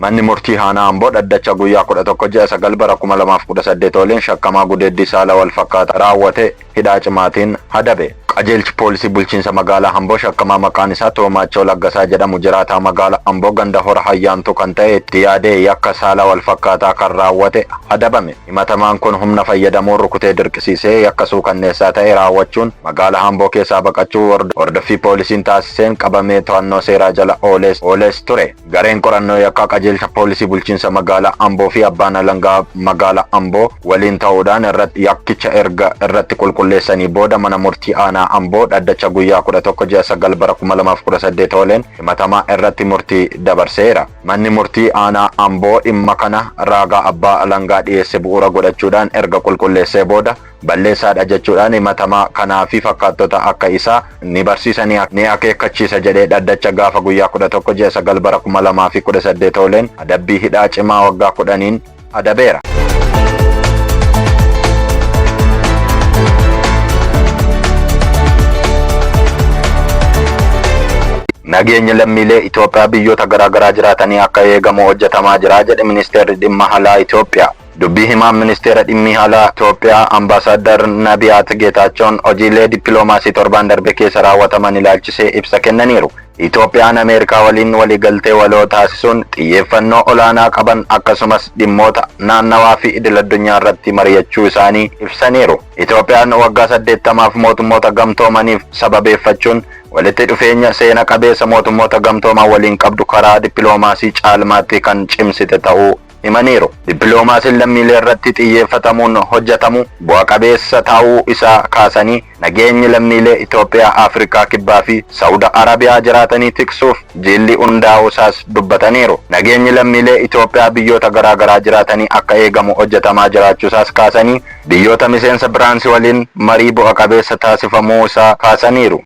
Manni murtii aanaa Amboo dhaddacha guyyaa 11/9 bara 2018 waliin shakkamaa gudeeddii saala wal fakkaata raawwate hidhaa cimaatiin adabe. Qajeelchi poolisii bulchiinsa magaalaa Amboo shakkamaa maqaan isaa Toomaachoo Laggasaa jedhamu jiraataa magaalaa Amboo ganda hora hayyaantu kan ta'e itti yaadee yakka saala wal fakkaataa kan raawwate adabame. Himatamaan kun humna fayyadamuun rukutee dirqisiisee yakka suukanneessaa ta'e raawwachuun magaalaa Amboo keessaa baqachuu hordoffii poolisiin taasiseen qabamee to'annoo seeraa jala ooles ture. Gareen qorannoo yakka qajeelcha poolisii bulchiinsa magaalaa Amboo fi abbaan alangaa magaalaa Amboo waliin ta'uudhaan yakkicha erga irratti qulqulleessanii booda mana murtii aanaa Amboo dhaddacha guyyaa 11/9 bara 2018 waliin himatamaa irratti murtii dabarseera. Manni murtii aanaa Amboo dhimma kana raagaa abbaa alangaa dhiyeesse bu'uura godhachuudhaan erga qulqulleessee booda balleessaadha jechuudhaan himatamaa kanaa fi fakkaattota akka isaa ni barsiisanii ni akeekkachiisa jedhee dhaddacha gaafa guyyaa 11/9 bara 2018 waliin adabbii hidhaa cimaa waggaa 10 adabeera. Nageenya lammiilee Itoophiyaa biyyoota garaagaraa jiraatanii akka eegamu hojjetamaa jira jedhe ministeerri dhimma alaa Itoophiyaa. Dubbii himaan ministeera dhimmi alaa Itoophiyaa Ambaasaadar Nabiyaat Geetaachoon hojiilee dippiloomaasii torban darbe keessa raawwataman ilaalchisee ibsa kennaniiru. Itoophiyaan Ameerikaa waliin waliigaltee waloo taasisuun xiyyeeffannoo olaanaa qaban akkasumas dhimmoota naannawaa fi idil addunyaa irratti mari'achuu isaanii ibsaniiru. Itoophiyaan waggaa 80f mootummoota gamtoomaniif sababeeffachuun walitti dhufeenya seena qabeessa mootummoota gamtooman waliin qabdu karaa dippiloomaasii caalmaatti kan cimsite ta'uu himaniiru. Dippiloomaasiin lammiilee irratti xiyyeeffatamuun hojjetamu bu'a qabeessa ta'uu isaa kaasanii nageenyi lammiilee Itoophiyaa, Afrikaa Kibbaa fi Saawud Arabiyaa jiraatanii tiksuuf jilli hundaa'uu isaas dubbataniiru. Nageenyi lammiilee Itoophiyaa biyyoota garaagaraa jiraatanii akka eegamu hojjetamaa jiraachuu isaas kaasanii biyyoota miseensa biraansii waliin marii bu'a qabeessa taasifamuu isaa kaasaniiru.